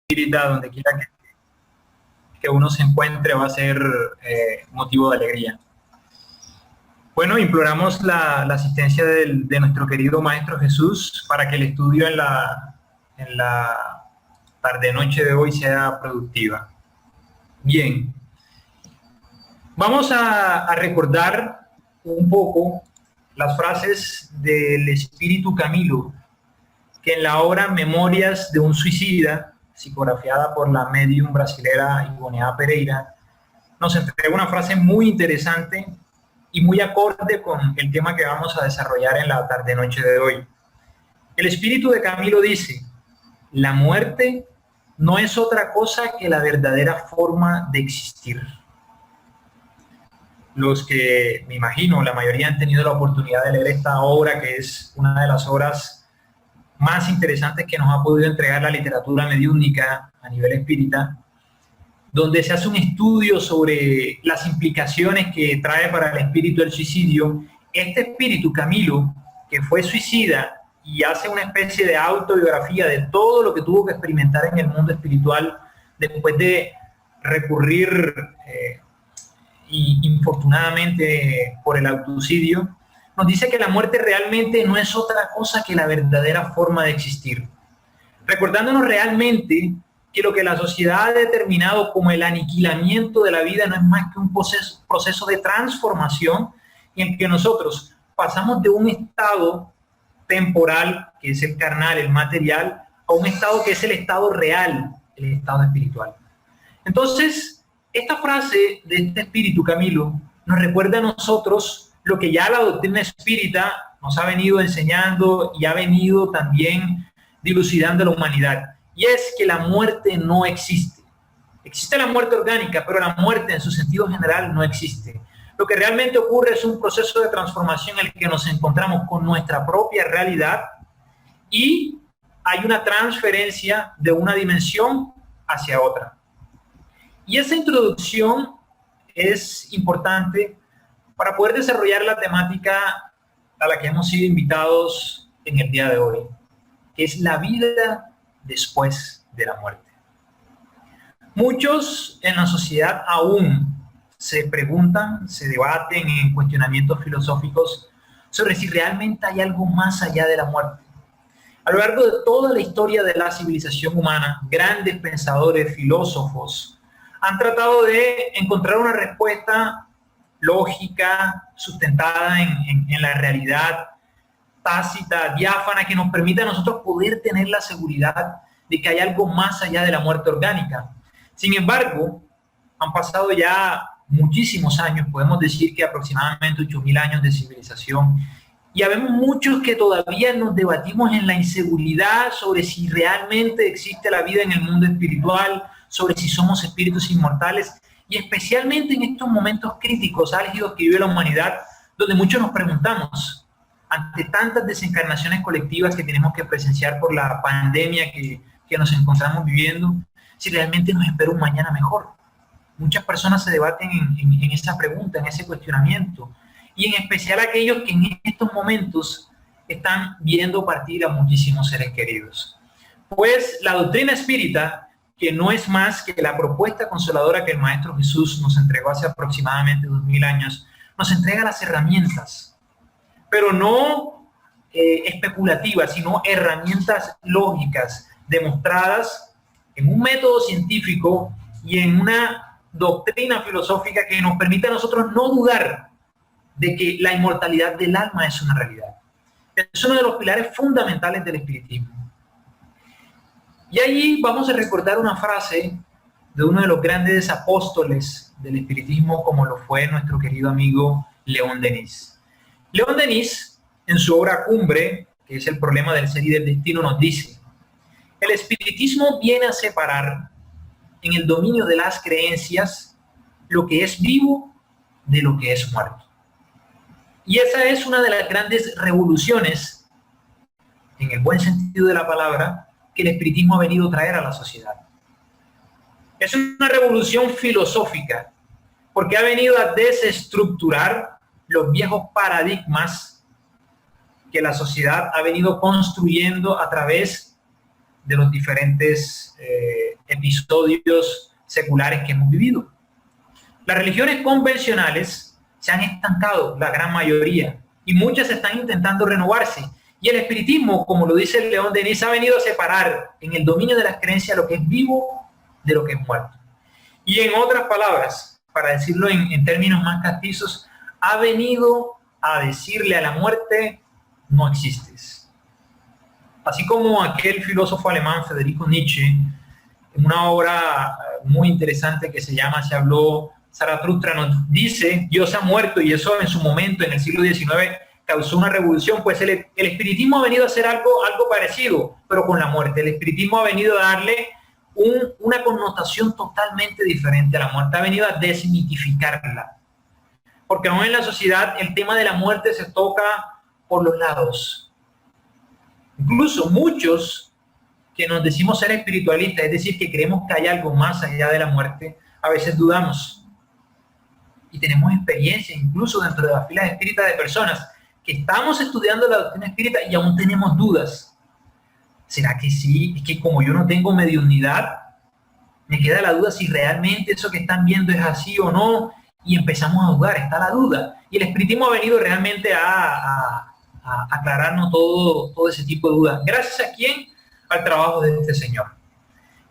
espírita, donde quiera que uno se encuentre, va a ser motivo de alegría. Bueno, imploramos la asistencia de nuestro querido Maestro Jesús para que el estudio en la tarde-noche de hoy sea productiva. Bien, vamos a recordar un poco las frases del espíritu Camilo, que en la obra Memorias de un suicida, psicografiada por la médium brasilera Ivonea Pereira, nos entrega una frase muy interesante y muy acorde con el tema que vamos a desarrollar en la tarde-noche de hoy. El espíritu de Camilo dice: la muerte no es otra cosa que la verdadera forma de existir. Los que, me imagino, la mayoría han tenido la oportunidad de leer esta obra, que es una de las obras más interesantes que nos ha podido entregar la literatura mediúnica a nivel espírita, donde se hace un estudio sobre las implicaciones que trae para el espíritu el suicidio. Este espíritu, Camilo, que fue suicida y hace una especie de autobiografía de todo lo que tuvo que experimentar en el mundo espiritual después de recurrir infortunadamente por el autosuicidio, nos dice que la muerte realmente no es otra cosa que la verdadera forma de existir, recordándonos realmente que lo que la sociedad ha determinado como el aniquilamiento de la vida no es más que un proceso de transformación en el que nosotros pasamos de un estado temporal, que es el carnal, el material, a un estado que es el estado real, el estado espiritual. Entonces, esta frase de este espíritu, Camilo, nos recuerda a nosotros lo que ya la doctrina espírita nos ha venido enseñando y ha venido también dilucidando a la humanidad. Y es que la muerte no existe. Existe la muerte orgánica, pero la muerte en su sentido general no existe. Lo que realmente ocurre es un proceso de transformación en el que nos encontramos con nuestra propia realidad y hay una transferencia de una dimensión hacia otra. Y esa introducción es importante para poder desarrollar la temática a la que hemos sido invitados en el día de hoy, que es la vida después de la muerte. Muchos en la sociedad aún se preguntan, se debaten en cuestionamientos filosóficos sobre si realmente hay algo más allá de la muerte. A lo largo de toda la historia de la civilización humana, grandes pensadores, filósofos, han tratado de encontrar una respuesta lógica, sustentada en la realidad, tácita, diáfana, que nos permita a nosotros poder tener la seguridad de que hay algo más allá de la muerte orgánica. Sin embargo, han pasado ya muchísimos años, podemos decir que aproximadamente 8.000 años de civilización, y habemos muchos que todavía nos debatimos en la inseguridad sobre si realmente existe la vida en el mundo espiritual, sobre si somos espíritus inmortales, y especialmente en estos momentos críticos, álgidos que vive la humanidad, donde muchos nos preguntamos, ante tantas desencarnaciones colectivas que tenemos que presenciar por la pandemia que nos encontramos viviendo, si realmente nos espera un mañana mejor. Muchas personas se debaten en esa pregunta, en ese cuestionamiento, y en especial aquellos que en estos momentos están viendo partir a muchísimos seres queridos. Pues la doctrina espírita, que no es más que la propuesta consoladora que el Maestro Jesús nos entregó hace aproximadamente 2000 años, nos entrega las herramientas, pero no especulativas, sino herramientas lógicas, demostradas en un método científico y en una doctrina filosófica que nos permite a nosotros no dudar de que la inmortalidad del alma es una realidad. Es uno de los pilares fundamentales del espiritismo. Y allí vamos a recordar una frase de uno de los grandes apóstoles del espiritismo, como lo fue nuestro querido amigo León Denis. León Denis, en su obra Cumbre, que es el problema del ser y del destino, nos dice: el espiritismo viene a separar en el dominio de las creencias lo que es vivo de lo que es muerto. Y esa es una de las grandes revoluciones, en el buen sentido de la palabra, que el espiritismo ha venido a traer a la sociedad. Es una revolución filosófica, porque ha venido a desestructurar los viejos paradigmas que la sociedad ha venido construyendo a través de los diferentes episodios seculares que hemos vivido. Las religiones convencionales se han estancado, la gran mayoría, y muchas están intentando renovarse. Y el espiritismo, como lo dice León Denis, ha venido a separar en el dominio de las creencias lo que es vivo de lo que es muerto. Y en otras palabras, para decirlo en términos más castizos, ha venido a decirle a la muerte, no existes. Así como aquel filósofo alemán Friedrich Nietzsche, en una obra muy interesante que se llama Se habló Zaratustra, nos dice, Dios ha muerto, y eso en su momento, en el siglo XIX, causó una revolución. Pues el espiritismo ha venido a hacer algo parecido, pero con la muerte. El espiritismo ha venido a darle una connotación totalmente diferente a la muerte, ha venido a desmitificarla. Porque aún en la sociedad el tema de la muerte se toca por los lados. Incluso muchos que nos decimos ser espiritualistas, es decir, que creemos que hay algo más allá de la muerte, a veces dudamos. Y tenemos experiencia incluso dentro de las filas espíritas de personas que estamos estudiando la doctrina espírita y aún tenemos dudas. ¿Será que sí? Es que como yo no tengo mediunidad, me queda la duda si realmente eso que están viendo es así o no, y empezamos a dudar, está la duda. Y el espiritismo ha venido realmente a aclararnos todo ese tipo de dudas. ¿Gracias a quién? Al trabajo de este señor.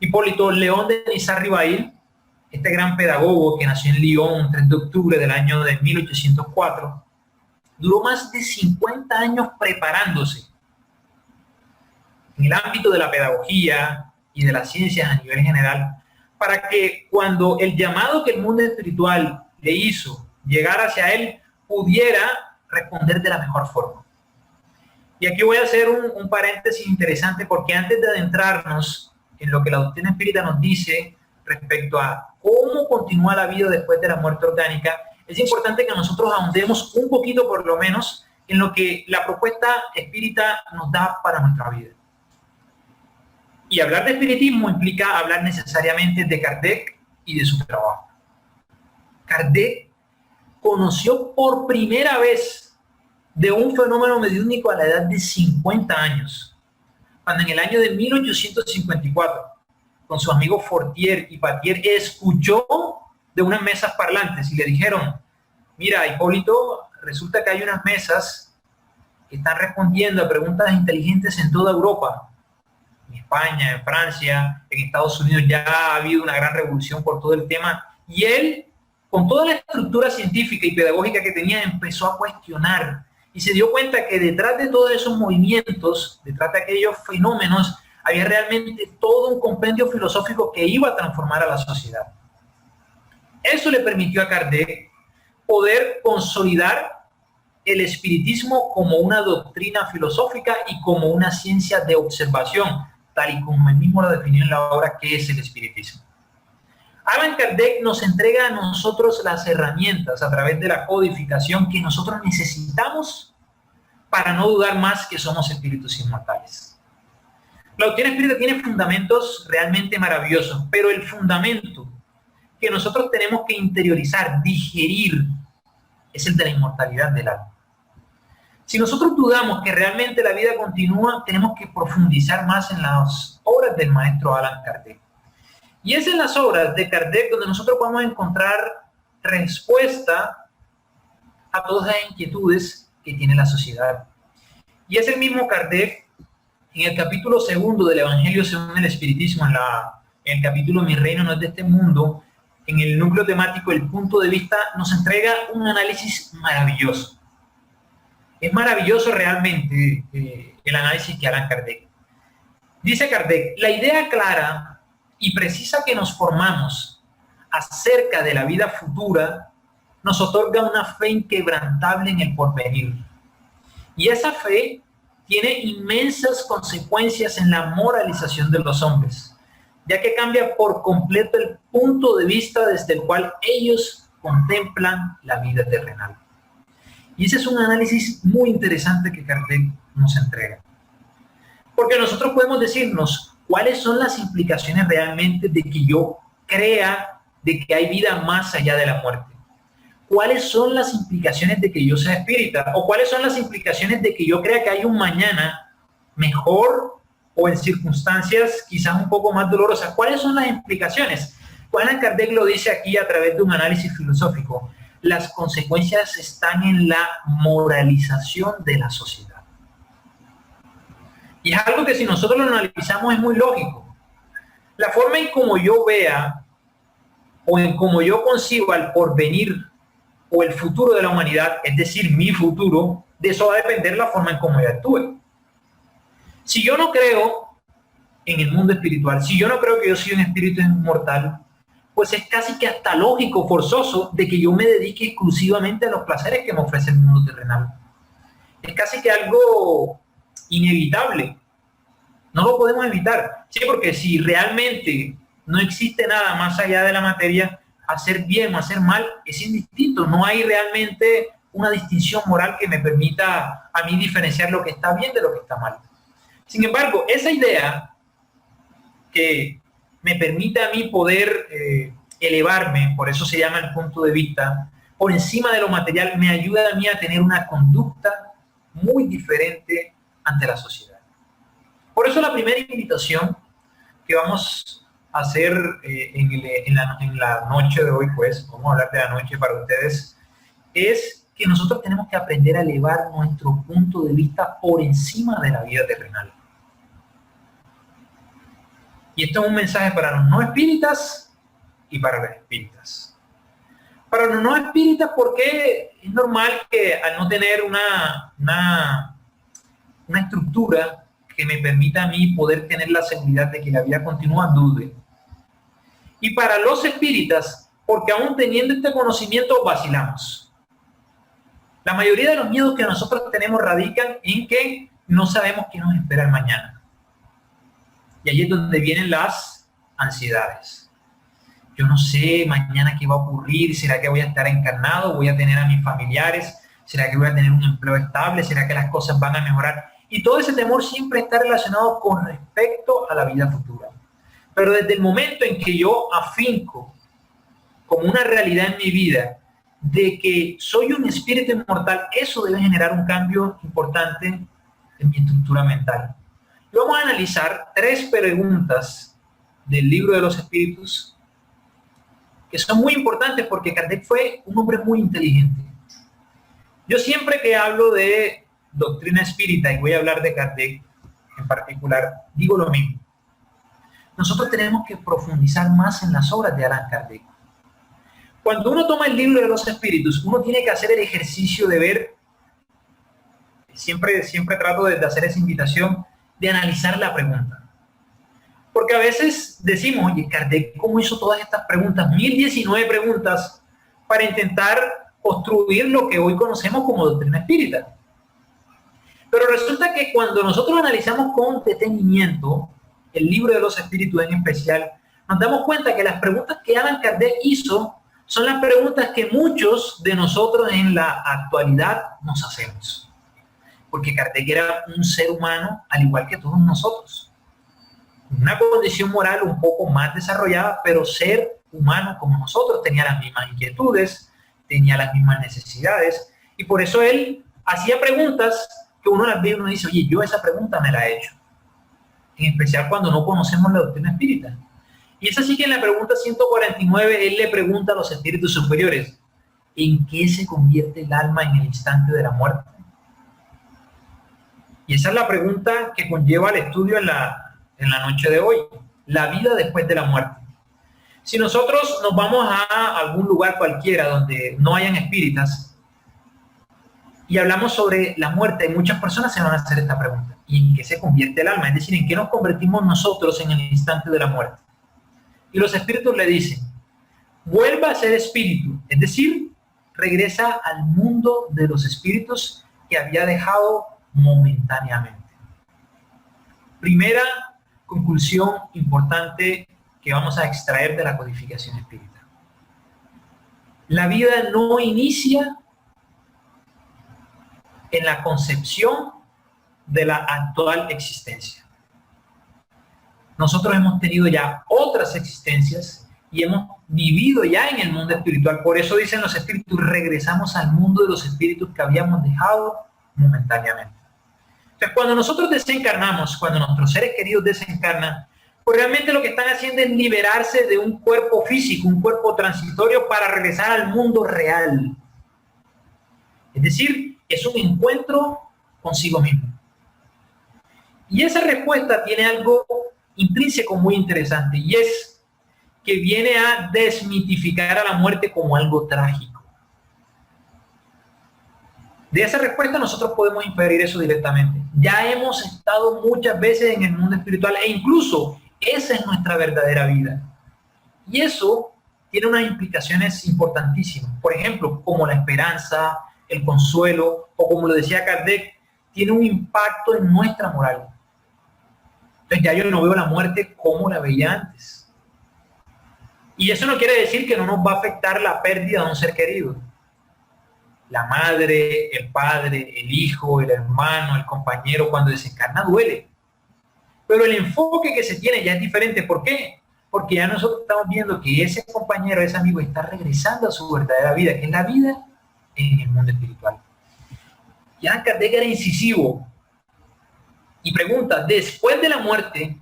Hipólito León Denis Rivail, este gran pedagogo que nació en Lyon el 3 de octubre del año de 1804, duró más de 50 años preparándose en el ámbito de la pedagogía y de las ciencias a nivel general, para que cuando el llamado que el mundo espiritual le hizo llegar hacia él, pudiera responder de la mejor forma. Y aquí voy a hacer un paréntesis interesante, porque antes de adentrarnos en lo que la doctrina espírita nos dice respecto a cómo continúa la vida después de la muerte orgánica, es importante que nosotros ahondemos un poquito, por lo menos, en lo que la propuesta espírita nos da para nuestra vida. Y hablar de espiritismo implica hablar necesariamente de Kardec y de su trabajo. Kardec conoció por primera vez de un fenómeno mediúnico a la edad de 50 años, cuando en el año de 1854, con su amigo Fortier y Patier, escuchó de unas mesas parlantes y le dijeron, mira, Hipólito, resulta que hay unas mesas que están respondiendo a preguntas inteligentes en toda Europa. En España, en Francia, en Estados Unidos ya ha habido una gran revolución por todo el tema, y él, con toda la estructura científica y pedagógica que tenía, empezó a cuestionar y se dio cuenta que detrás de todos esos movimientos, detrás de aquellos fenómenos, había realmente todo un compendio filosófico que iba a transformar a la sociedad. Eso le permitió a Kardec poder consolidar el espiritismo como una doctrina filosófica y como una ciencia de observación, tal y como él mismo lo definió en la obra ¿Qué es el espiritismo? Allan Kardec nos entrega a nosotros las herramientas a través de la codificación que nosotros necesitamos para no dudar más que somos espíritus inmortales. La doctrina espírita tiene fundamentos realmente maravillosos, pero el fundamento que nosotros tenemos que interiorizar, digerir, es el de la inmortalidad del alma. Si nosotros dudamos que realmente la vida continúa, tenemos que profundizar más en las obras del maestro Allan Kardec. Y es en las obras de Kardec donde nosotros podemos encontrar respuesta a todas las inquietudes que tiene la sociedad. Y es el mismo Kardec, en el capítulo 2 del Evangelio según el Espiritismo, en el capítulo Mi reino no es de este mundo, en el núcleo temático El punto de vista, nos entrega un análisis maravilloso. Es maravilloso realmente el análisis que hará Kardec. Dice Kardec, la idea clara y precisa que nos formamos acerca de la vida futura nos otorga una fe inquebrantable en el porvenir. Y esa fe tiene inmensas consecuencias en la moralización de los hombres, ya que cambia por completo el punto de vista desde el cual ellos contemplan la vida terrenal. Y ese es un análisis muy interesante que Kardec nos entrega. Porque nosotros podemos decirnos cuáles son las implicaciones realmente de que yo crea de que hay vida más allá de la muerte. ¿Cuáles son las implicaciones de que yo sea espírita? ¿O cuáles son las implicaciones de que yo crea que hay un mañana mejor o en circunstancias quizás un poco más dolorosas. ¿Cuáles son las implicaciones? Pues Allan Kardec lo dice aquí a través de un análisis filosófico. Las consecuencias están en la moralización de la sociedad. Y es algo que si nosotros lo analizamos es muy lógico. La forma en como yo vea o en como yo conciba el porvenir o el futuro de la humanidad, es decir, mi futuro, de eso va a depender la forma en cómo yo actúe. Si yo no creo en el mundo espiritual, si yo no creo que yo soy un espíritu inmortal, pues es casi que hasta lógico, forzoso, de que yo me dedique exclusivamente a los placeres que me ofrece el mundo terrenal. Es casi que algo inevitable. No lo podemos evitar. Sí, porque si realmente no existe nada más allá de la materia, hacer bien o hacer mal es indistinto. No hay realmente una distinción moral que me permita a mí diferenciar lo que está bien de lo que está mal. Sin embargo, esa idea que me permite a mí poder elevarme, por eso se llama el punto de vista, por encima de lo material, me ayuda a mí a tener una conducta muy diferente ante la sociedad. Por eso la primera invitación que vamos a hacer en la noche de hoy, pues, vamos a hablar de la noche para ustedes, es que nosotros tenemos que aprender a elevar nuestro punto de vista por encima de la vida terrenal. Y esto es un mensaje para los no espíritas y para los espíritas. Para los no espíritas, porque es normal que al no tener una estructura que me permita a mí poder tener la seguridad de que la vida continúa, dude. Y para los espíritas, porque aún teniendo este conocimiento vacilamos. La mayoría de los miedos que nosotros tenemos radican en que no sabemos qué nos espera el mañana. Y ahí es donde vienen las ansiedades. Yo no sé mañana qué va a ocurrir, ¿será que voy a estar encarnado? ¿Voy a tener a mis familiares? ¿Será que voy a tener un empleo estable? ¿Será que las cosas van a mejorar? Y todo ese temor siempre está relacionado con respecto a la vida futura. Pero desde el momento en que yo afinco como una realidad en mi vida de que soy un espíritu inmortal, eso debe generar un cambio importante en mi estructura mental. Y vamos a analizar 3 preguntas del libro de los espíritus que son muy importantes porque Kardec fue un hombre muy inteligente. Yo siempre que hablo de doctrina espírita, y voy a hablar de Kardec en particular, digo lo mismo. Nosotros tenemos que profundizar más en las obras de Allan Kardec. Cuando uno toma el libro de los espíritus, uno tiene que hacer el ejercicio de ver, siempre trato de hacer esa invitación, de analizar la pregunta. Porque a veces decimos, oye, Kardec, ¿cómo hizo todas estas preguntas? 1019 preguntas para intentar construir lo que hoy conocemos como doctrina espírita. Pero resulta que cuando nosotros analizamos con detenimiento el libro de los espíritus en especial, nos damos cuenta que las preguntas que Allan Kardec hizo son las preguntas que muchos de nosotros en la actualidad nos hacemos. Porque Kardec era un ser humano al igual que todos nosotros. Una condición moral un poco más desarrollada, pero ser humano como nosotros, tenía las mismas inquietudes, tenía las mismas necesidades, y por eso él hacía preguntas que uno las ve y uno dice, oye, yo esa pregunta me la he hecho. En especial cuando no conocemos la doctrina espírita. Y es así que en la pregunta 149 él le pregunta a los espíritus superiores, ¿en qué se convierte el alma en el instante de la muerte? Y esa es la pregunta que conlleva el estudio en la noche de hoy, la vida después de la muerte. Si nosotros nos vamos a algún lugar cualquiera donde no hayan espíritas y hablamos sobre la muerte, muchas personas se van a hacer esta pregunta. ¿Y en qué se convierte el alma? Es decir, ¿en qué nos convertimos nosotros en el instante de la muerte? Y los espíritus le dicen, vuelva a ser espíritu, es decir, regresa al mundo de los espíritus que había dejado momentáneamente. Primera conclusión importante que vamos a extraer de la codificación espírita. La vida no inicia en la concepción de la actual existencia. Nosotros hemos tenido ya otras existencias y hemos vivido ya en el mundo espiritual. Por eso dicen los espíritus, regresamos al mundo de los espíritus que habíamos dejado momentáneamente. Entonces, cuando nosotros desencarnamos, cuando nuestros seres queridos desencarnan, pues realmente lo que están haciendo es liberarse de un cuerpo físico, un cuerpo transitorio, para regresar al mundo real. Es decir, es un encuentro consigo mismo. Y esa respuesta tiene algo intrínseco muy interesante, y es que viene a desmitificar a la muerte como algo trágico. De esa respuesta nosotros podemos inferir eso directamente. Ya hemos estado muchas veces en el mundo espiritual, e incluso esa es nuestra verdadera vida. Y eso tiene unas implicaciones importantísimas. Por ejemplo, como la esperanza, el consuelo, o como lo decía Kardec, tiene un impacto en nuestra moral. Entonces ya yo no veo la muerte como la veía antes. Y eso no quiere decir que no nos va a afectar la pérdida de un ser querido. La madre, el padre, el hijo, el hermano, el compañero, cuando desencarna duele. Pero el enfoque que se tiene ya es diferente. ¿Por qué? Porque ya nosotros estamos viendo que ese compañero, ese amigo está regresando a su verdadera vida, que es la vida en el mundo espiritual. Ya Kardec era incisivo y pregunta, ¿después de la muerte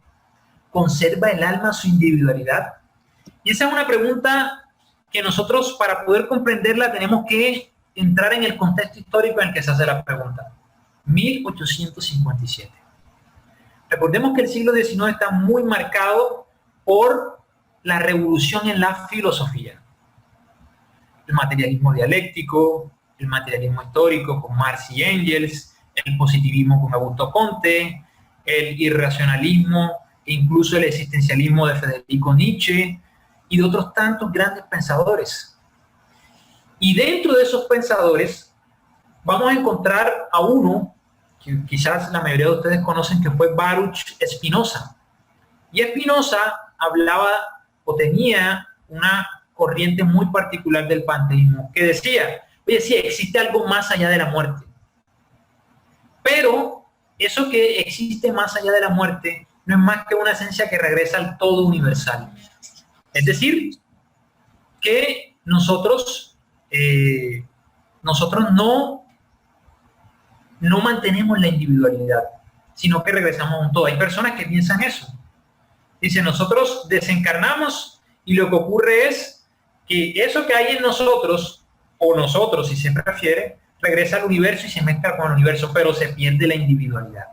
conserva el alma su individualidad? Y esa es una pregunta que nosotros, para poder comprenderla, tenemos que entrar en el contexto histórico en el que se hace la pregunta. 1857. Recordemos que el siglo XIX está muy marcado por la revolución en la filosofía. El materialismo dialéctico, el materialismo histórico con Marx y Engels, el positivismo con Augusto Comte, el irracionalismo e incluso el existencialismo de Federico Nietzsche y de otros tantos grandes pensadores. Y dentro de esos pensadores vamos a encontrar a uno que quizás la mayoría de ustedes conocen, que fue Baruch Spinoza. Y Spinoza hablaba o tenía una corriente muy particular del panteísmo, que decía, oye, sí, existe algo más allá de la muerte. Pero eso que existe más allá de la muerte no es más que una esencia que regresa al todo universal. Es decir, que nosotros no mantenemos la individualidad, sino que regresamos a un todo. Hay personas que piensan eso. Dicen, nosotros desencarnamos y lo que ocurre es que eso que hay en nosotros, o nosotros si se prefiere, regresa al universo y se mezcla con el universo, pero se pierde la individualidad.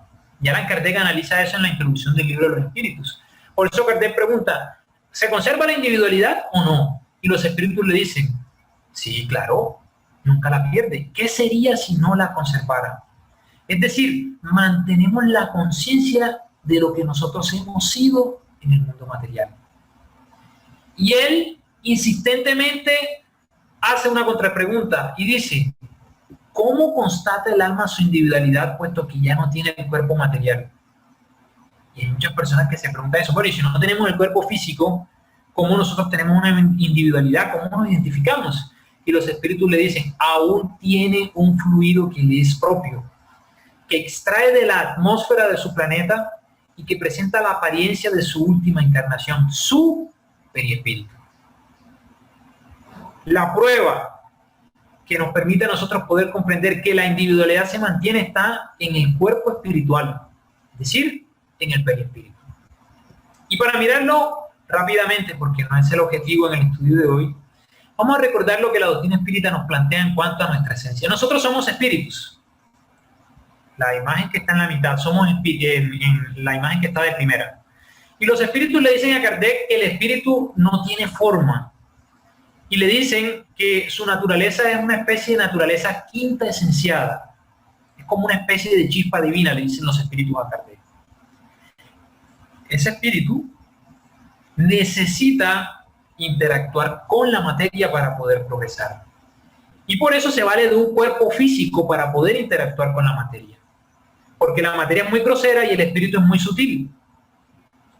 Y Allan Kardec analiza eso en la introducción del libro de los espíritus. Por eso Kardec pregunta, ¿se conserva la individualidad o no? Y los espíritus le dicen, sí, claro, nunca la pierde. ¿Qué sería si no la conservara? Es decir, mantenemos la conciencia de lo que nosotros hemos sido en el mundo material. Y él insistentemente hace una contrapregunta y dice, ¿cómo constata el alma su individualidad puesto que ya no tiene el cuerpo material? Y hay muchas personas que se preguntan eso. Bueno, y si no tenemos el cuerpo físico, ¿cómo nosotros tenemos una individualidad? ¿Cómo nos identificamos? Y los espíritus le dicen, aún tiene un fluido que le es propio, que extrae de la atmósfera de su planeta y que presenta la apariencia de su última encarnación, su perispíritu. La prueba que nos permite a nosotros poder comprender que la individualidad se mantiene está en el cuerpo espiritual, es decir, en el perispíritu. Y para mirarlo rápidamente, porque no es el objetivo en el estudio de hoy, vamos a recordar lo que la doctrina espírita nos plantea en cuanto a nuestra esencia. Nosotros somos espíritus. La imagen que está en la mitad, somos en la imagen que está de primera. Y los espíritus le dicen a Kardec que el espíritu no tiene forma. Y le dicen que su naturaleza es una especie de naturaleza quinta esenciada. Es como una especie de chispa divina, le dicen los espíritus a Kardec. Ese espíritu necesita interactuar con la materia para poder progresar. Y por eso se vale de un cuerpo físico para poder interactuar con la materia. Porque la materia es muy grosera y el espíritu es muy sutil.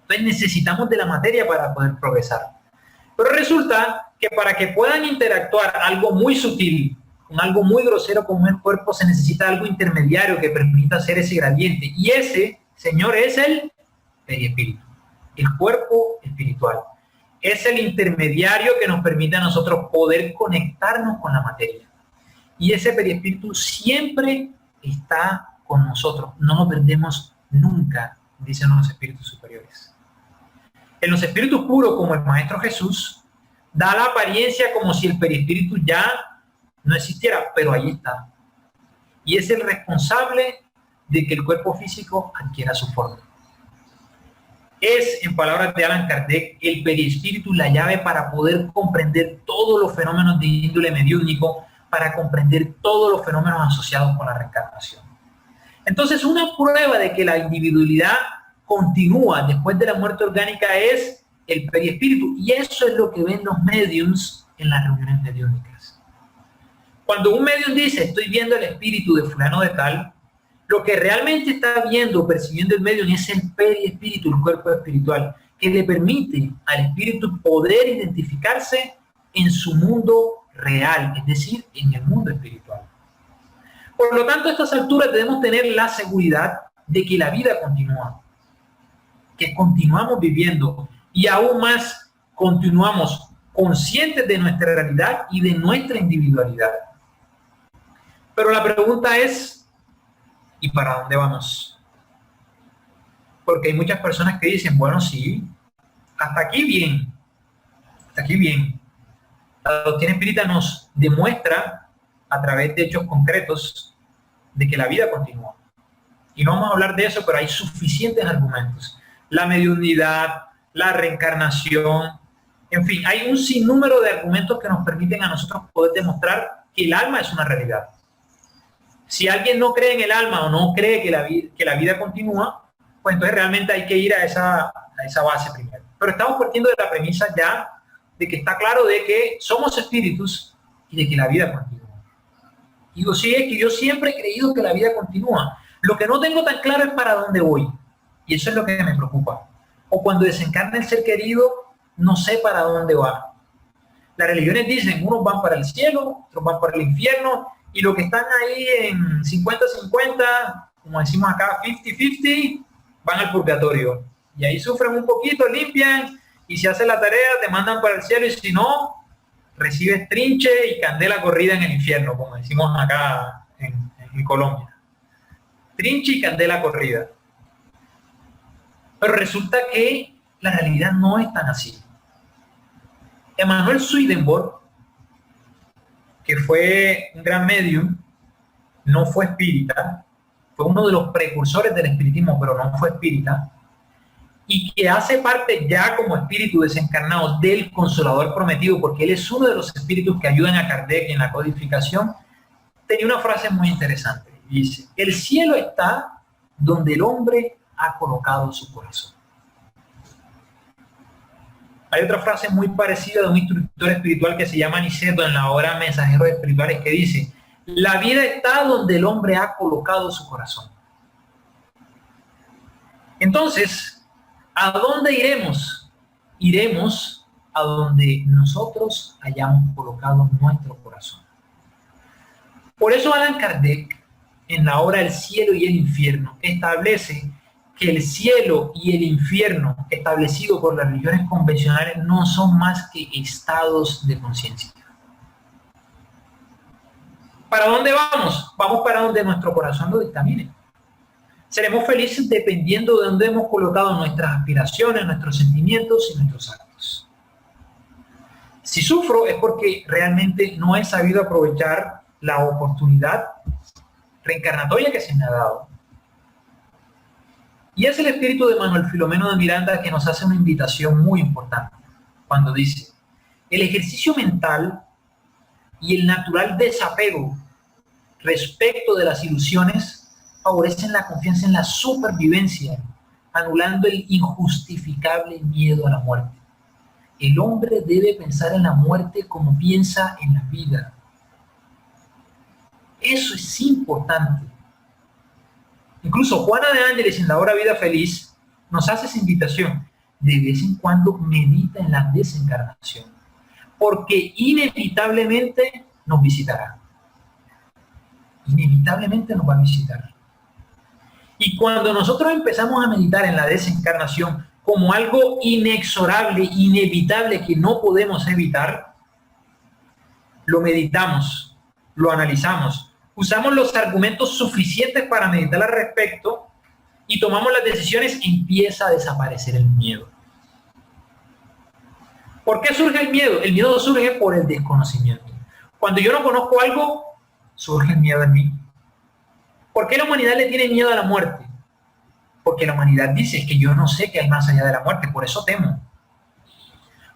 Entonces necesitamos de la materia para poder progresar. Pero resulta que para que puedan interactuar algo muy sutil con algo muy grosero como el cuerpo, se necesita algo intermediario que permita hacer ese gradiente. Y ese, señor, es el perispíritu, el cuerpo espiritual. Es el intermediario que nos permite a nosotros poder conectarnos con la materia. Y ese perispíritu siempre está con nosotros. No lo perdemos nunca, dicen los espíritus superiores. En los espíritus puros, como el Maestro Jesús, da la apariencia como si el perispíritu ya no existiera, pero ahí está. Y es el responsable de que el cuerpo físico adquiera su forma. Es, en palabras de Allan Kardec, el perispíritu la llave para poder comprender todos los fenómenos de índole mediúnico, para comprender todos los fenómenos asociados con la reencarnación. Entonces, una prueba de que la individualidad continúa después de la muerte orgánica es el perispíritu, y eso es lo que ven los médiums en las reuniones mediúnicas. Cuando un médium dice, estoy viendo el espíritu de fulano de tal, lo que realmente está viendo, percibiendo el medium es el perispíritu, el cuerpo espiritual, que le permite al espíritu poder identificarse en su mundo real, es decir, en el mundo espiritual. Por lo tanto, a estas alturas debemos tener la seguridad de que la vida continúa, que continuamos viviendo y aún más continuamos conscientes de nuestra realidad y de nuestra individualidad. Pero la pregunta es, ¿y para dónde vamos? Porque hay muchas personas que dicen, bueno, sí, hasta aquí bien, hasta aquí bien. La doctrina espírita nos demuestra a través de hechos concretos de que la vida continúa. Y no vamos a hablar de eso, pero hay suficientes argumentos. La mediunidad, la reencarnación, en fin, hay un sinnúmero de argumentos que nos permiten a nosotros poder demostrar que el alma es una realidad. Si alguien no cree en el alma o no cree que la vida continúa, pues entonces realmente hay que ir a esa base primero. Pero estamos partiendo de la premisa ya de que está claro de que somos espíritus y de que la vida continúa. Digo, sí, es que yo siempre he creído que la vida continúa. Lo que no tengo tan claro es para dónde voy. Y eso es lo que me preocupa. O cuando desencarna el ser querido, no sé para dónde va. Las religiones dicen, unos van para el cielo, otros van para el infierno, y los que están ahí en 50-50, como decimos acá, 50-50, van al purgatorio. Y ahí sufren un poquito, limpian, y si hacen la tarea, te mandan para el cielo, y si no, recibes trinche y candela corrida en el infierno, como decimos acá en Colombia. Trinche y candela corrida. Pero resulta que la realidad no es tan así. Emanuel Swedenborg, que fue un gran medium, no fue espírita, fue uno de los precursores del espiritismo, pero no fue espírita, y que hace parte ya como espíritu desencarnado del Consolador Prometido, porque él es uno de los espíritus que ayudan a Kardec en la codificación, tenía una frase muy interesante. Dice, el cielo está donde el hombre ha colocado su corazón. Hay otra frase muy parecida de un instructor espiritual que se llama Niceto en la obra Mensajeros Espirituales que dice, la vida está donde el hombre ha colocado su corazón. Entonces, ¿a dónde iremos? Iremos a donde nosotros hayamos colocado nuestro corazón. Por eso Allan Kardec, en la obra El cielo y el infierno, establece que el cielo y el infierno establecido por las religiones convencionales no son más que estados de conciencia. ¿Para dónde vamos? Vamos para donde nuestro corazón lo dictamine. Seremos felices dependiendo de dónde hemos colocado nuestras aspiraciones, nuestros sentimientos y nuestros actos. Si sufro es porque realmente no he sabido aprovechar la oportunidad reencarnatoria que se me ha dado. Y es el espíritu de Manuel Filomeno de Miranda que nos hace una invitación muy importante cuando dice, el ejercicio mental y el natural desapego respecto de las ilusiones favorecen la confianza en la supervivencia, anulando el injustificable miedo a la muerte. El hombre debe pensar en la muerte como piensa en la vida. Eso es importante. Incluso Juana de Ángeles en la obra Vida Feliz nos hace esa invitación. De vez en cuando medita en la desencarnación, porque inevitablemente nos visitará. Inevitablemente nos va a visitar. Y cuando nosotros empezamos a meditar en la desencarnación como algo inexorable, inevitable, que no podemos evitar, lo meditamos, lo analizamos, usamos los argumentos suficientes para meditar al respecto y tomamos las decisiones, empieza a desaparecer el miedo. ¿Por qué surge el miedo? El miedo surge por el desconocimiento. Cuando yo no conozco algo, surge el miedo en mí. ¿Por qué la humanidad le tiene miedo a la muerte? Porque la humanidad dice, es que yo no sé qué hay más allá de la muerte, por eso temo.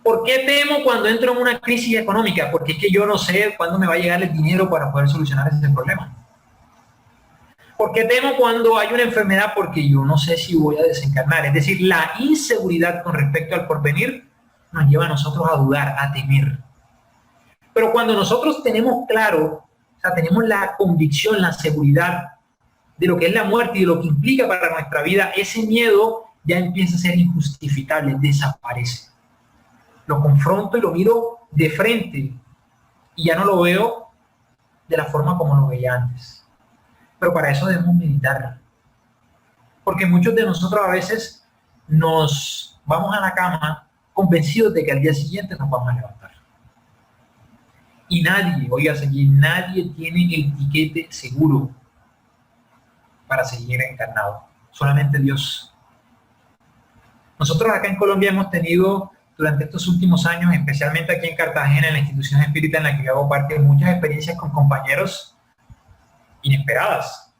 ¿Por qué temo cuando entro en una crisis económica? Porque es que yo no sé cuándo me va a llegar el dinero para poder solucionar ese problema. ¿Por qué temo cuando hay una enfermedad? Porque yo no sé si voy a desencarnar. Es decir, la inseguridad con respecto al porvenir nos lleva a nosotros a dudar, a temer. Pero cuando nosotros tenemos claro, o sea, tenemos la convicción, la seguridad de lo que es la muerte y de lo que implica para nuestra vida, ese miedo ya empieza a ser injustificable, desaparece. Lo confronto y lo miro de frente y ya no lo veo de la forma como lo veía antes. Pero para eso debemos meditar. Porque muchos de nosotros a veces nos vamos a la cama convencidos de que al día siguiente nos vamos a levantar. Y nadie, oígase aquí, nadie tiene el tiquete seguro para seguir encarnado. Solamente Dios. Nosotros acá en Colombia hemos tenido durante estos últimos años, especialmente aquí en Cartagena, en la institución espírita en la que yo hago parte, muchas experiencias con compañeros inesperadas.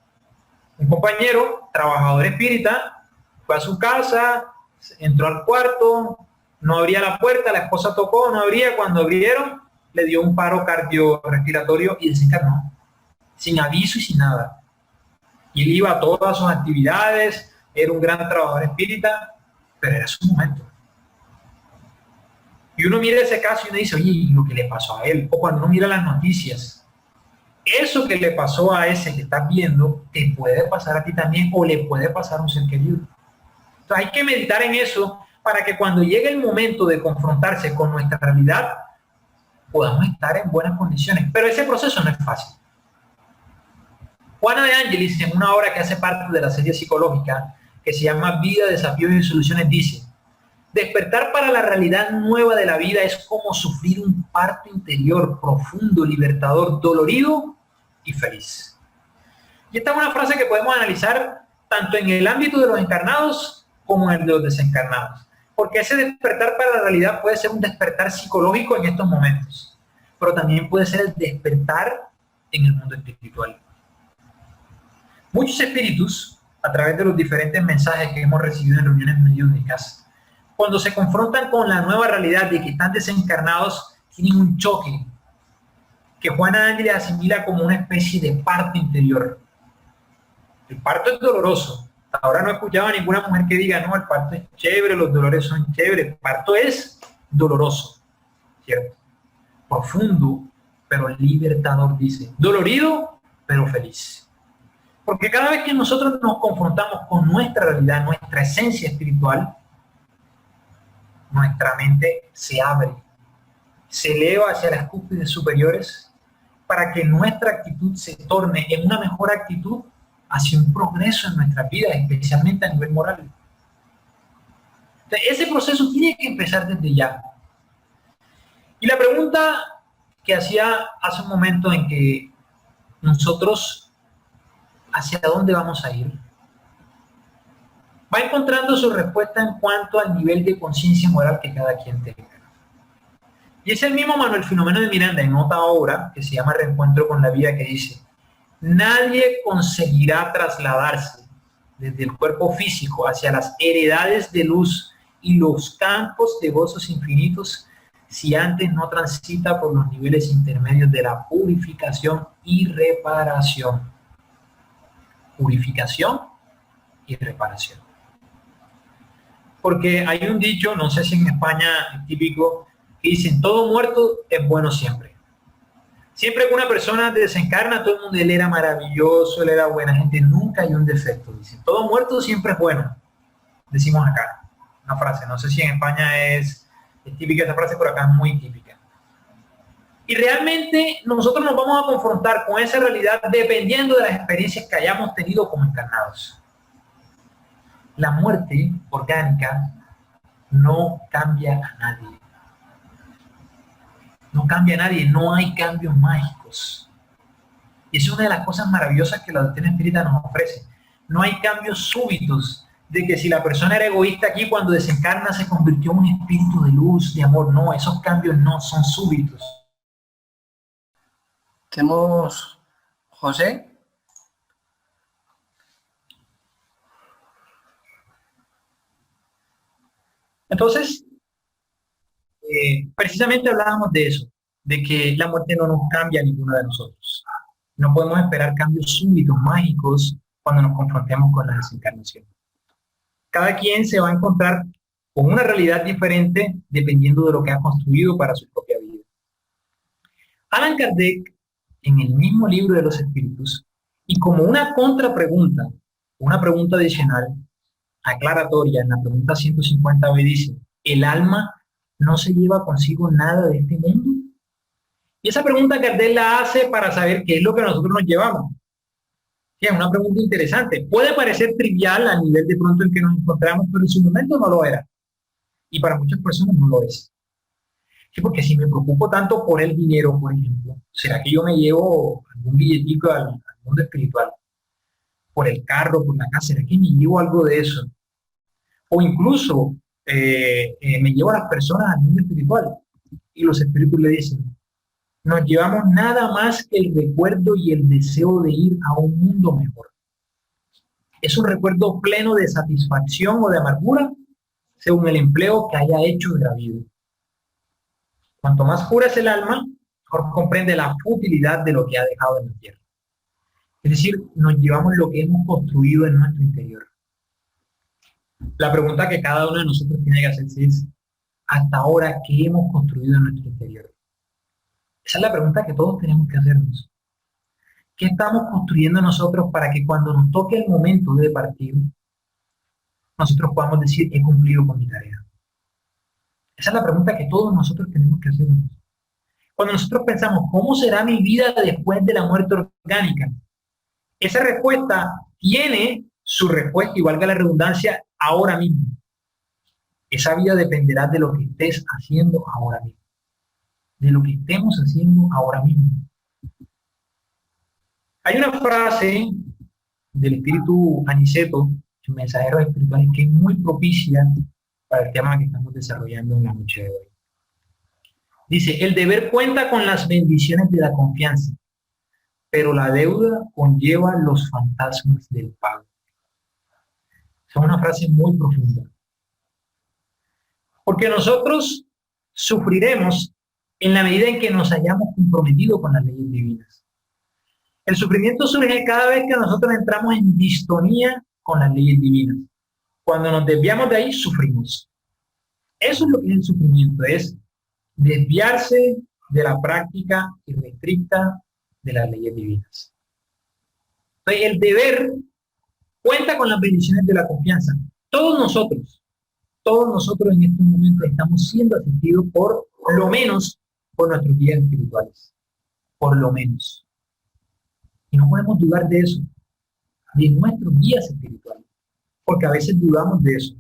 Un compañero, trabajador espírita, fue a su casa, entró al cuarto, no abría la puerta, la esposa tocó, no abría, cuando abrieron, le dio un paro cardiorrespiratorio y desencarnó, sin aviso y sin nada. Y él iba a todas sus actividades, era un gran trabajador espírita, pero era su momento. Y uno mira ese caso y uno dice, oye, lo que le pasó a él, o cuando uno mira las noticias, eso que le pasó a ese que estás viendo, te puede pasar a ti también, o le puede pasar a un ser querido. Entonces hay que meditar en eso para que cuando llegue el momento de confrontarse con nuestra realidad, podamos estar en buenas condiciones. Pero ese proceso no es fácil. Juana de Ángelis, en una obra que hace parte de la serie psicológica, que se llama Vida, Desafíos y Soluciones, dice: despertar para la realidad nueva de la vida es como sufrir un parto interior profundo, libertador, dolorido y feliz. Y esta es una frase que podemos analizar tanto en el ámbito de los encarnados como en el de los desencarnados. Porque ese despertar para la realidad puede ser un despertar psicológico en estos momentos, pero también puede ser el despertar en el mundo espiritual. Muchos espíritus, a través de los diferentes mensajes que hemos recibido en reuniones mediúnicas, cuando se confrontan con la nueva realidad de que están desencarnados, tienen un choque que Juana de Ángeles asimila como una especie de parto interior. El parto es doloroso. Ahora no he escuchado a ninguna mujer que diga, no, el parto es chévere, los dolores son chéveres. El parto es doloroso, ¿cierto? Profundo, pero libertador, dice. Dolorido, pero feliz. Porque cada vez que nosotros nos confrontamos con nuestra realidad, nuestra esencia espiritual, nuestra mente se abre, se eleva hacia las cúspides superiores para que nuestra actitud se torne en una mejor actitud hacia un progreso en nuestra vida, especialmente a nivel moral. Entonces, ese proceso tiene que empezar desde ya. Y la pregunta que hacía hace un momento en que nosotros, ¿hacia dónde vamos a ir?, va encontrando su respuesta en cuanto al nivel de conciencia moral que cada quien tenga. Y es el mismo Manuel Filomeno de Miranda en otra obra que se llama Reencuentro con la Vida, que dice: nadie conseguirá trasladarse desde el cuerpo físico hacia las heredades de luz y los campos de gozos infinitos si antes no transita por los niveles intermedios de la purificación y reparación. Purificación y reparación. Porque hay un dicho, no sé si en España es típico, que dicen: todo muerto es bueno siempre. Siempre que una persona desencarna, todo el mundo, él era maravilloso, él era buena gente, nunca hay un defecto. Dicen, todo muerto siempre es bueno. Decimos acá, una frase, no sé si en España es típica esa frase, pero acá es muy típica. Y realmente nosotros nos vamos a confrontar con esa realidad dependiendo de las experiencias que hayamos tenido como encarnados. La muerte orgánica no cambia a nadie. No cambia a nadie, no hay cambios mágicos. Y esa es una de las cosas maravillosas que la doctrina espírita nos ofrece. No hay cambios súbitos de que si la persona era egoísta aquí, cuando desencarna se convirtió en un espíritu de luz, de amor. No, esos cambios no son súbitos. Tenemos José. Entonces, precisamente hablábamos de eso, de que la muerte no nos cambia a ninguno de nosotros. No podemos esperar cambios súbitos, mágicos, cuando nos confrontemos con la desencarnación. Cada quien se va a encontrar con una realidad diferente dependiendo de lo que ha construido para su propia vida. Allan Kardec, en el mismo libro de los espíritus, y como una contrapregunta, una pregunta adicional, aclaratoria, en la pregunta 150b dice, ¿el alma no se lleva consigo nada de este mundo? Y esa pregunta Kardec la hace para saber qué es lo que nosotros nos llevamos. Es una pregunta interesante. Puede parecer trivial a nivel de pronto en que nos encontramos, pero en su momento no lo era. Y para muchas personas no lo es. Sí, porque si me preocupo tanto por el dinero, por ejemplo, ¿será que yo me llevo algún billetico al mundo espiritual? Por el carro, por la casa, ¿será que me llevo algo de eso? O incluso me llevo a las personas al mundo espiritual. Y los espíritus le dicen, nos llevamos nada más que el recuerdo y el deseo de ir a un mundo mejor. Es un recuerdo pleno de satisfacción o de amargura según el empleo que haya hecho de la vida. Cuanto más pura es el alma, mejor comprende la futilidad de lo que ha dejado en la tierra. Es decir, nos llevamos lo que hemos construido en nuestro interior. La pregunta que cada uno de nosotros tiene que hacerse es, ¿hasta ahora qué hemos construido en nuestro interior? Esa es la pregunta que todos tenemos que hacernos. ¿Qué estamos construyendo nosotros para que cuando nos toque el momento de partir, nosotros podamos decir, he cumplido con mi tarea? Esa es la pregunta que todos nosotros tenemos que hacernos. Cuando nosotros pensamos, ¿cómo será mi vida después de la muerte orgánica? Esa respuesta tiene su respuesta, y valga la redundancia, ahora mismo. Esa vida dependerá de lo que estés haciendo ahora mismo. De lo que estemos haciendo ahora mismo. Hay una frase del espíritu Aniceto, en Mensajeros Espirituales, que es muy propicia para el tema que estamos desarrollando en la noche de hoy. Dice, el deber cuenta con las bendiciones de la confianza, pero la deuda conlleva los fantasmas del pago. Es una frase muy profunda. Porque nosotros sufriremos en la medida en que nos hayamos comprometido con las leyes divinas. El sufrimiento surge cada vez que nosotros entramos en distonía con las leyes divinas. Cuando nos desviamos de ahí, sufrimos. Eso es lo que es el sufrimiento, es desviarse de la práctica irrestricta de las leyes divinas. Entonces, el deber cuenta con las bendiciones de la confianza. Todos nosotros en estos momentos estamos siendo asistidos por lo menos por nuestros guías espirituales. Por lo menos. Y no podemos dudar de eso, de nuestros guías espirituales, porque a veces dudamos de eso.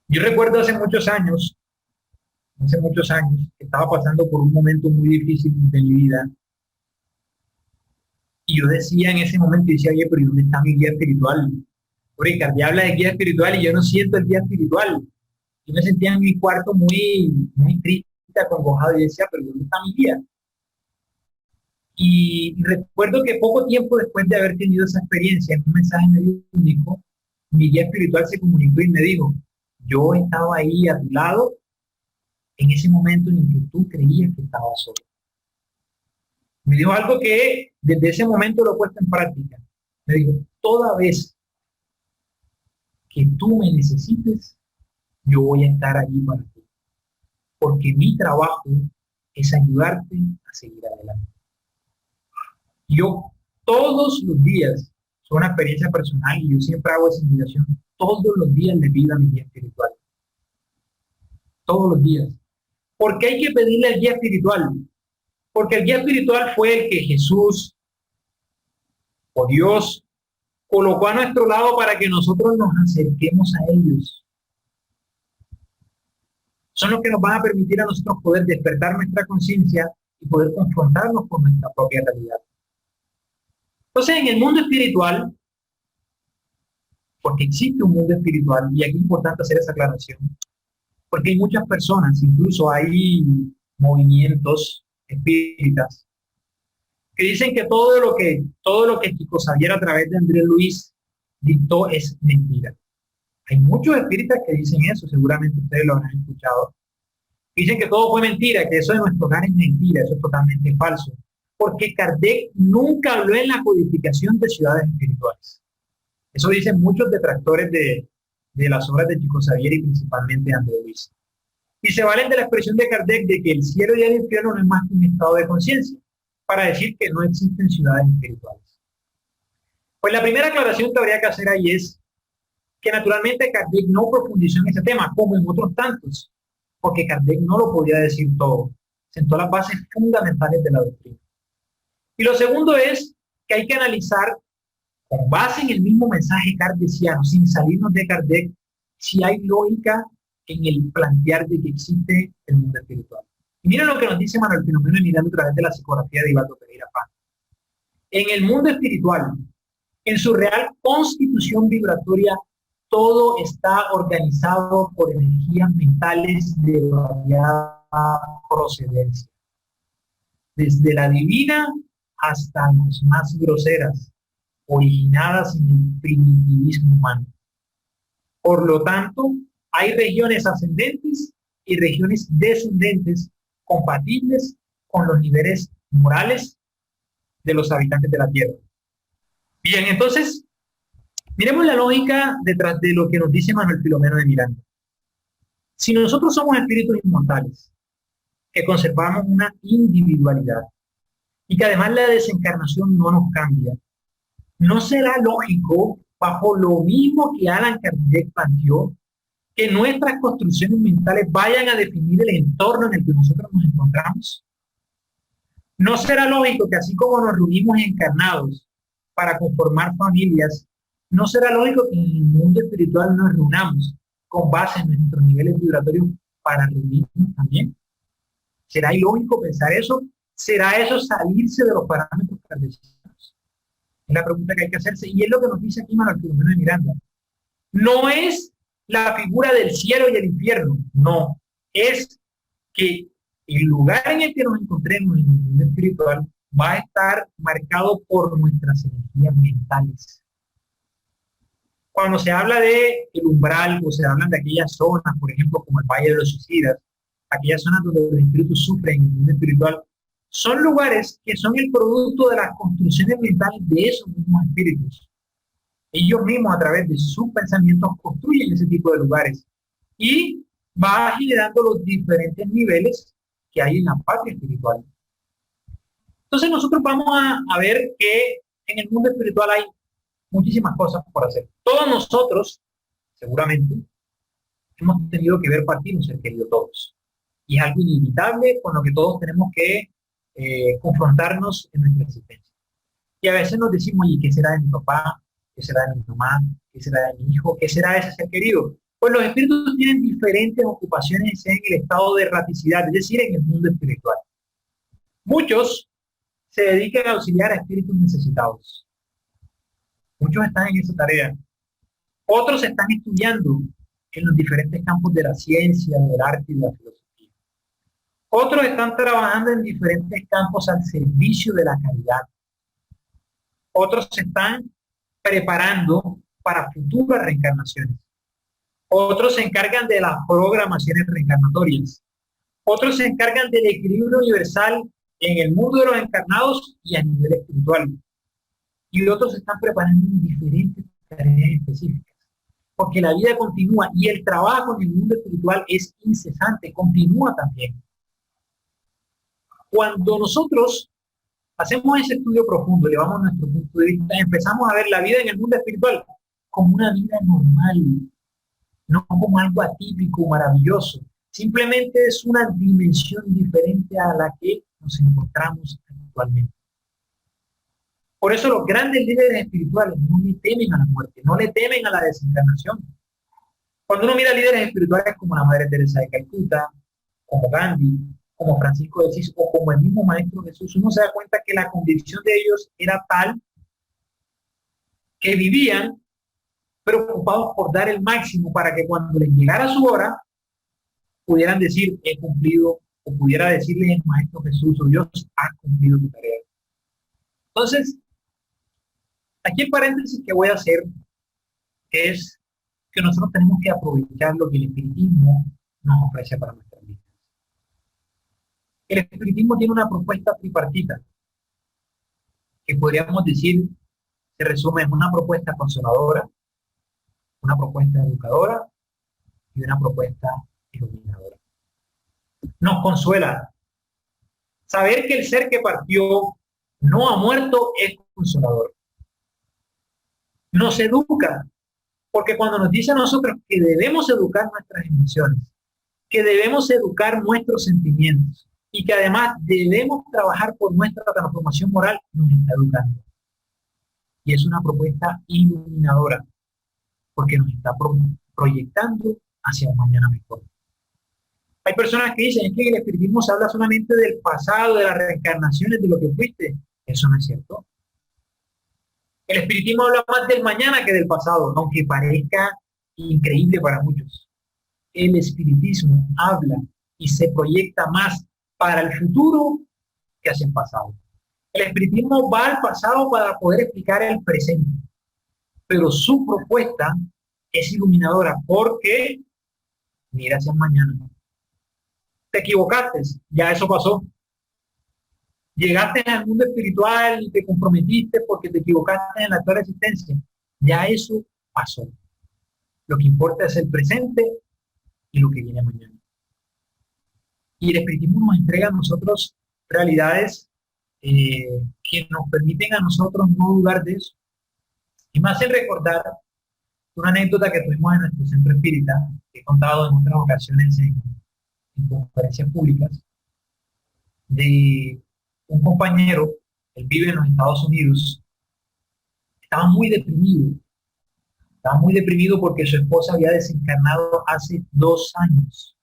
Yo recuerdo hace muchos años, estaba pasando por un momento muy difícil de mi vida, y yo decía en ese momento, oye, pero ¿dónde está mi guía espiritual? Porque Cardi habla de guía espiritual y yo no siento el guía espiritual. Yo me sentía en mi cuarto muy triste, acongojado, y decía, pero ¿dónde está mi guía? Y recuerdo que poco tiempo después de haber tenido esa experiencia, en un mensaje medio único, mi guía espiritual se comunicó y me dijo, yo estaba ahí a tu lado en ese momento en el que tú creías que estabas solo. Me dijo algo que desde ese momento lo he puesto en práctica. Me dijo, toda vez que tú me necesites, yo voy a estar allí para ti. Porque mi trabajo es ayudarte a seguir adelante. Yo todos los días, es una experiencia personal y yo siempre hago esa invitación, todos los días le pido a mi guía espiritual. Todos los días. ¿Por qué hay que pedirle al guía espiritual? Porque el guía espiritual fue el que Jesús o Dios colocó a nuestro lado para que nosotros nos acerquemos a ellos. Son los que nos van a permitir a nosotros poder despertar nuestra conciencia y poder confrontarnos con nuestra propia realidad. Entonces, en el mundo espiritual, porque existe un mundo espiritual, y aquí es importante hacer esa aclaración, porque hay muchas personas, incluso hay movimientos espíritas, que dicen que todo lo que Chico Xavier a través de Andrés Luis dictó es mentira. Hay muchos espíritas que dicen eso, seguramente ustedes lo habrán escuchado. Dicen que todo fue mentira, que eso de nuestro hogar es mentira, eso es totalmente falso. Porque Kardec nunca habló en la codificación de ciudades espirituales. Eso dicen muchos detractores de las obras de Chico Xavier y principalmente de Andrés Luis. Y se valen de la expresión de Kardec de que el cielo y el infierno no es más que un estado de conciencia, para decir que no existen ciudades espirituales. Pues la primera aclaración que habría que hacer ahí es que naturalmente Kardec no profundizó en ese tema, como en otros tantos, porque Kardec no lo podía decir todo, sentó las bases fundamentales de la doctrina. Y lo segundo es que hay que analizar, con base en el mismo mensaje kardeciano, sin salirnos de Kardec, si hay lógica en el plantear de que existe el mundo espiritual. Y miren lo que nos dice Manuel Filomeno Miranda a través de la psicografía de Ivaldo Pereira Pan. En el mundo espiritual, en su real constitución vibratoria, todo está organizado por energías mentales de variada procedencia, desde la divina hasta las más groseras, originadas en el primitivismo humano. Por lo tanto, hay regiones ascendentes y regiones descendentes compatibles con los niveles morales de los habitantes de la Tierra. Bien, entonces, miremos la lógica detrás de lo que nos dice Manuel Filomeno de Miranda. Si nosotros somos espíritus inmortales, que conservamos una individualidad, y que además la desencarnación no nos cambia, ¿no será lógico, bajo lo mismo que Allan Kardec planteó, que nuestras construcciones mentales vayan a definir el entorno en el que nosotros nos encontramos? ¿No será lógico que así como nos reunimos encarnados para conformar familias, no será lógico que en el mundo espiritual nos reunamos con base en nuestros niveles vibratorios para reunirnos también? ¿Será ilógico pensar eso? ¿Será eso salirse de los parámetros kardecianos? Es la pregunta que hay que hacerse, y es lo que nos dice aquí Manuel Filomeno de Miranda. No es la figura del cielo y el infierno, no, es que el lugar en el que nos encontremos en el mundo espiritual va a estar marcado por nuestras energías mentales. Cuando se habla de el umbral o se hablan de aquellas zonas, por ejemplo, como el Valle de los Suicidas, aquellas zonas donde los espíritus sufren en el mundo espiritual, son lugares que son el producto de las construcciones mentales de esos mismos espíritus. Ellos mismos, a través de sus pensamientos, construyen ese tipo de lugares y va generando los diferentes niveles que hay en la patria espiritual. Entonces nosotros vamos a ver que en el mundo espiritual hay muchísimas cosas por hacer. Todos nosotros, seguramente, hemos tenido que ver partir un ser querido todos. Y es algo inevitable con lo que todos tenemos que confrontarnos en nuestra existencia. Y a veces nos decimos, oye, ¿qué será de mi papá? ¿Qué será de mi mamá? ¿Qué será de mi hijo? ¿Qué será de ese ser querido? Pues los espíritus tienen diferentes ocupaciones en el estado de erraticidad, es decir, en el mundo espiritual. Muchos se dedican a auxiliar a espíritus necesitados. Muchos están en esa tarea. Otros están estudiando en los diferentes campos de la ciencia, del arte y de la filosofía. Otros están trabajando en diferentes campos al servicio de la caridad. Otros se están preparando para futuras reencarnaciones. Otros se encargan de las programaciones reencarnatorias. Otros se encargan del equilibrio universal en el mundo de los encarnados y a nivel espiritual. Y otros se están preparando en diferentes tareas específicas. Porque la vida continúa y el trabajo en el mundo espiritual es incesante, continúa también. Cuando nosotros hacemos ese estudio profundo, llevamos nuestro punto de vista, empezamos a ver la vida en el mundo espiritual como una vida normal, no como algo atípico, maravilloso. Simplemente es una dimensión diferente a la que nos encontramos actualmente. Por eso los grandes líderes espirituales no le temen a la muerte, no le temen a la desencarnación. Cuando uno mira líderes espirituales como la Madre Teresa de Calcuta, como Gandhi, como Francisco de Asís o como el mismo Maestro Jesús, uno se da cuenta que la convicción de ellos era tal que vivían preocupados por dar el máximo para que cuando les llegara su hora, pudieran decir, he cumplido, o pudiera decirles el Maestro Jesús o Dios, ha cumplido tu tarea. Entonces, aquí el paréntesis que voy a hacer es que nosotros tenemos que aprovechar lo que el espiritismo nos ofrece para nuestras vidas. El espiritismo tiene una propuesta tripartita, que podríamos decir se resume en una propuesta consoladora, una propuesta educadora y una propuesta iluminadora. Nos consuela. Saber que el ser que partió no ha muerto es consolador. Nos educa, porque cuando nos dice a nosotros que debemos educar nuestras emociones, que debemos educar nuestros sentimientos y que además debemos trabajar por nuestra transformación moral, nos está educando. Y es una propuesta iluminadora, porque nos está proyectando hacia un mañana mejor. Hay personas que dicen, es que el espiritismo se habla solamente del pasado, de las reencarnaciones, de lo que fuiste. Eso no es cierto. El espiritismo habla más del mañana que del pasado, aunque parezca increíble para muchos. El espiritismo habla y se proyecta más para el futuro que hacia el pasado. El espiritismo va al pasado para poder explicar el presente, pero su propuesta es iluminadora porque mira hacia el mañana. Te equivocaste, ya eso pasó. Llegaste al mundo espiritual y te comprometiste porque te equivocaste en la actual existencia. Ya eso pasó. Lo que importa es el presente y lo que viene mañana. Y el espiritismo nos entrega a nosotros realidades que nos permiten a nosotros no dudar de eso. Y me hacen recordar una anécdota que tuvimos en nuestro centro espírita, que he contado en otras ocasiones en conferencias públicas, de un compañero, él vive en los Estados Unidos, estaba muy deprimido porque su esposa había desencarnado hace 2 años.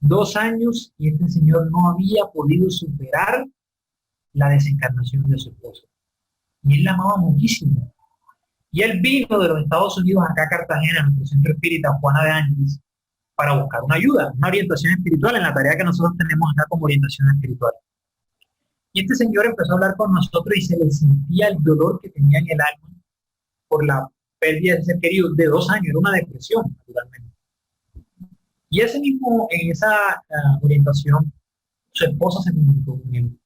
2 años y este señor no había podido superar la desencarnación de su esposa. Y él la amaba muchísimo. Y él vino de los Estados Unidos acá a Cartagena, a nuestro centro espírita Juana de Ángeles, para buscar una ayuda, una orientación espiritual en la tarea que nosotros tenemos acá como orientación espiritual. Y este señor empezó a hablar con nosotros y se le sentía el dolor que tenía en el alma por la pérdida de ser querido de 2 años, era una depresión, naturalmente. Y ese mismo, en esa orientación, su esposa se comunicó con él.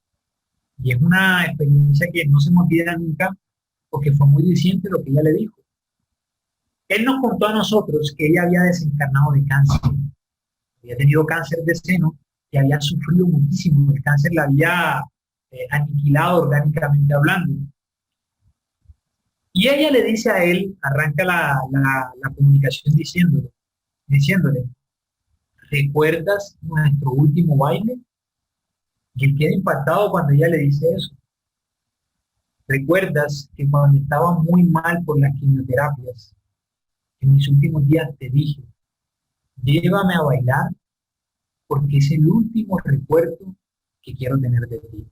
Y es una experiencia que no se me olvida nunca, porque fue muy diciente lo que ella le dijo. Él nos contó a nosotros que ella había desencarnado de cáncer. Había tenido cáncer de seno y había sufrido muchísimo. El cáncer la había aniquilado orgánicamente hablando. Y ella le dice a él, arranca la comunicación diciéndole, ¿recuerdas nuestro último baile? Y él queda impactado cuando ella le dice eso. ¿Recuerdas que cuando estaba muy mal por las quimioterapias, en mis últimos días te dije, llévame a bailar porque es el último recuerdo que quiero tener de ti?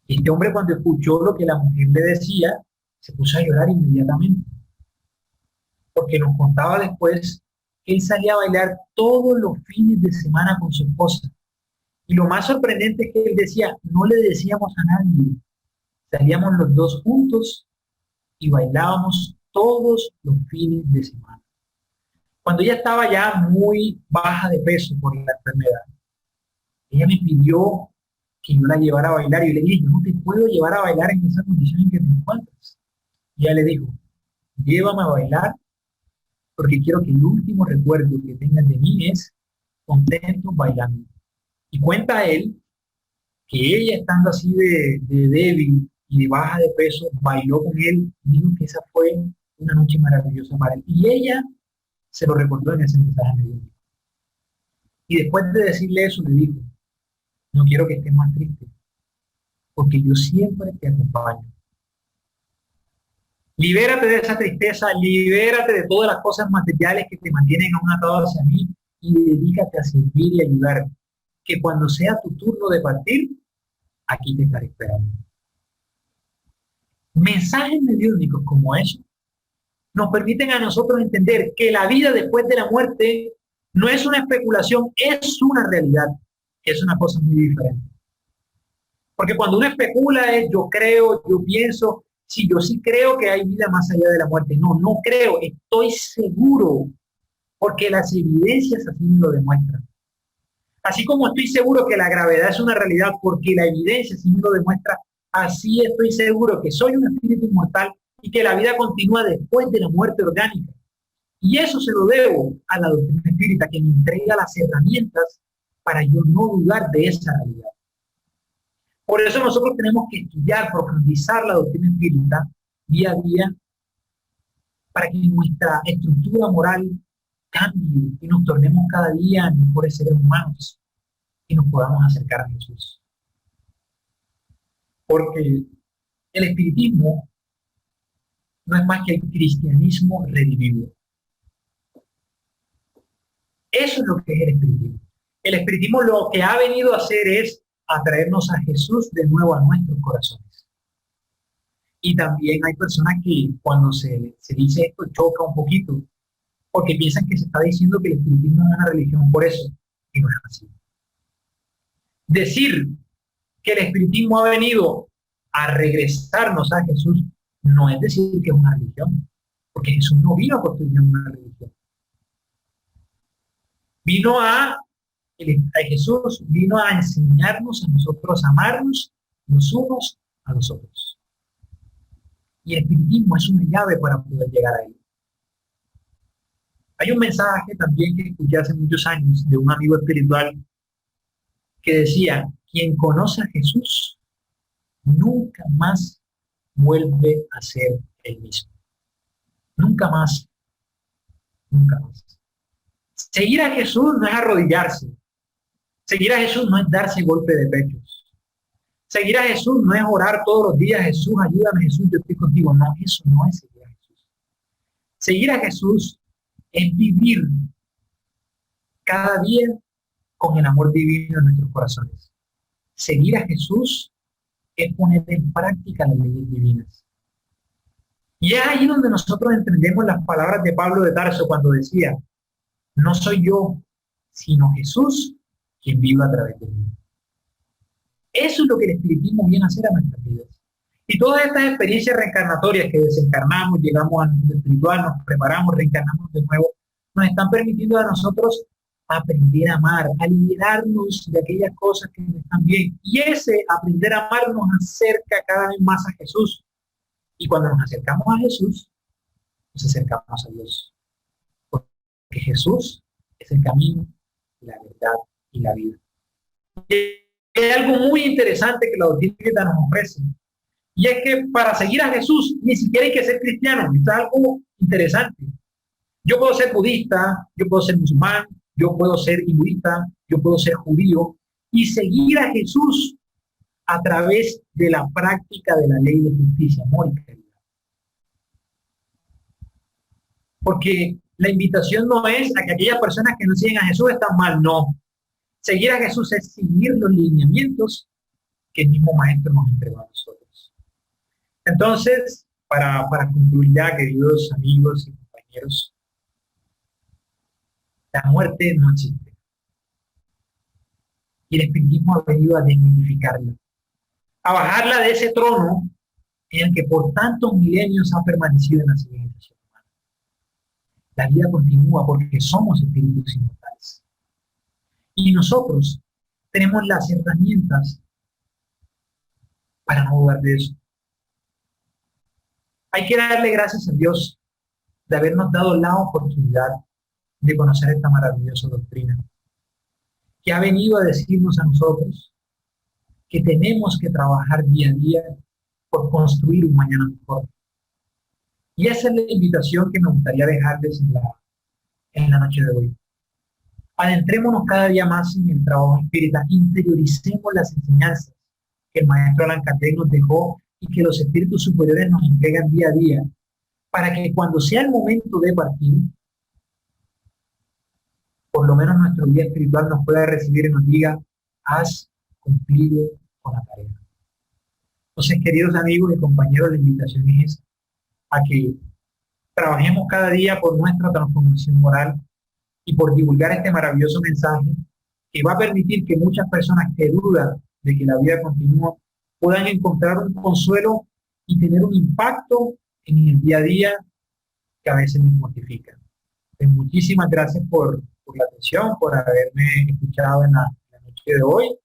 Y este hombre, cuando escuchó lo que la mujer le decía, se puso a llorar inmediatamente, porque nos contaba después que él salía a bailar todos los fines de semana con su esposa. Y lo más sorprendente es que él decía, no le decíamos a nadie, salíamos los dos juntos y bailábamos todos los fines de semana. Cuando ella estaba ya muy baja de peso por la enfermedad, ella me pidió que yo la llevara a bailar y le dije, yo no te puedo llevar a bailar en esa condición en que te encuentras. Y ella le dijo, llévame a bailar porque quiero que el último recuerdo que tengas de mí es contento bailando. Y cuenta él que ella, estando así de débil y de baja de peso, bailó con él y dijo que esa fue una noche maravillosa para él. Y ella se lo recordó en ese mensaje mediúnico. Y después de decirle eso, le dijo, no quiero que estés más triste, porque yo siempre te acompaño. Libérate de esa tristeza, libérate de todas las cosas materiales que te mantienen aún atado hacia mí y dedícate a servir y ayudar. Que cuando sea tu turno de partir, aquí te estaré esperando. Mensajes mediúnicos como eso nos permiten a nosotros entender que la vida después de la muerte no es una especulación, es una realidad, que es una cosa muy diferente. Porque cuando uno especula es yo creo, yo pienso, sí, yo sí creo que hay vida más allá de la muerte. No, no creo, estoy seguro, porque las evidencias así me lo demuestran. Así como estoy seguro que la gravedad es una realidad porque la evidencia así me lo demuestra, así estoy seguro que soy un espíritu inmortal y que la vida continúa después de la muerte orgánica. Y eso se lo debo a la doctrina espírita, que me entrega las herramientas para yo no dudar de esa realidad. Por eso nosotros tenemos que estudiar, profundizar la doctrina espírita día a día para que nuestra estructura moral cambie y nos tornemos cada día mejores seres humanos y nos podamos acercar a Jesús. Porque el espiritismo no es más que el cristianismo revivido. Eso es lo que es el espiritismo. El espiritismo lo que ha venido a hacer es atraernos a Jesús de nuevo a nuestros corazones. Y también hay personas que cuando se dice esto choca un poquito, porque piensan que se está diciendo que el espiritismo es una religión por eso, y no es así. Decir que el espiritismo ha venido a regresarnos a Jesús no es decir que es una religión, porque Jesús no vino a construir una religión. Jesús vino a enseñarnos a nosotros a amarnos los unos a los otros. Y el espiritismo es una llave para poder llegar a él. Hay un mensaje también que escuché hace muchos años de un amigo espiritual que decía, quien conoce a Jesús nunca más vuelve a ser el mismo. Nunca más. Nunca más. Seguir a Jesús no es arrodillarse. Seguir a Jesús no es darse golpe de pechos. Seguir a Jesús no es orar todos los días, Jesús, ayúdame, Jesús, yo estoy contigo. No, eso no es seguir a Jesús. Seguir a Jesús es vivir cada día con el amor divino en nuestros corazones. Seguir a Jesús es poner en práctica las leyes divinas. Y es ahí donde nosotros entendemos las palabras de Pablo de Tarso cuando decía, no soy yo, sino Jesús quien vive a través de mí. Eso es lo que el espiritismo viene a hacer a nuestras vidas. Y todas estas experiencias reencarnatorias que desencarnamos, llegamos al mundo espiritual, nos preparamos, reencarnamos de nuevo, nos están permitiendo a nosotros aprender a amar, a liberarnos de aquellas cosas que no están bien. Y ese aprender a amar nos acerca cada vez más a Jesús. Y cuando nos acercamos a Jesús, nos acercamos a Dios. Porque Jesús es el camino, la verdad y la vida. Y hay algo muy interesante que la doctrina nos ofrece. Y es que para seguir a Jesús ni siquiera hay que ser cristiano. Esto es algo interesante. Yo puedo ser budista, yo puedo ser musulmán, yo puedo ser hinduista, yo puedo ser judío y seguir a Jesús a través de la práctica de la ley de justicia, amor y caridad. Porque la invitación no es a que aquellas personas que no siguen a Jesús están mal, no. Seguir a Jesús es seguir los lineamientos que el mismo Maestro nos entregó a nosotros. Entonces, para concluir ya, queridos amigos y compañeros, la muerte no existe. Y el espiritismo ha venido a desmitificarla, a bajarla de ese trono en el que por tantos milenios ha permanecido en la civilización humana. La vida continúa porque somos espíritus inmortales. Y nosotros tenemos las herramientas para no dudar de eso. Hay que darle gracias a Dios de habernos dado la oportunidad de conocer esta maravillosa doctrina, que ha venido a decirnos a nosotros que tenemos que trabajar día a día por construir un mañana mejor. Y esa es la invitación que me gustaría dejarles en la noche de hoy. Adentrémonos cada día más en el trabajo espírita, interioricemos las enseñanzas que el maestro Allan Kardec nos dejó y que los espíritus superiores nos entregan día a día, para que cuando sea el momento de partir, por lo menos nuestro guía espiritual nos pueda recibir y nos diga, has cumplido con la tarea. Entonces, queridos amigos y compañeros, la invitación es a que trabajemos cada día por nuestra transformación moral y por divulgar este maravilloso mensaje que va a permitir que muchas personas que dudan de que la vida continúa puedan encontrar un consuelo y tener un impacto en el día a día que a veces nos mortifica. Pues muchísimas gracias por la atención, por haberme escuchado en la noche de hoy.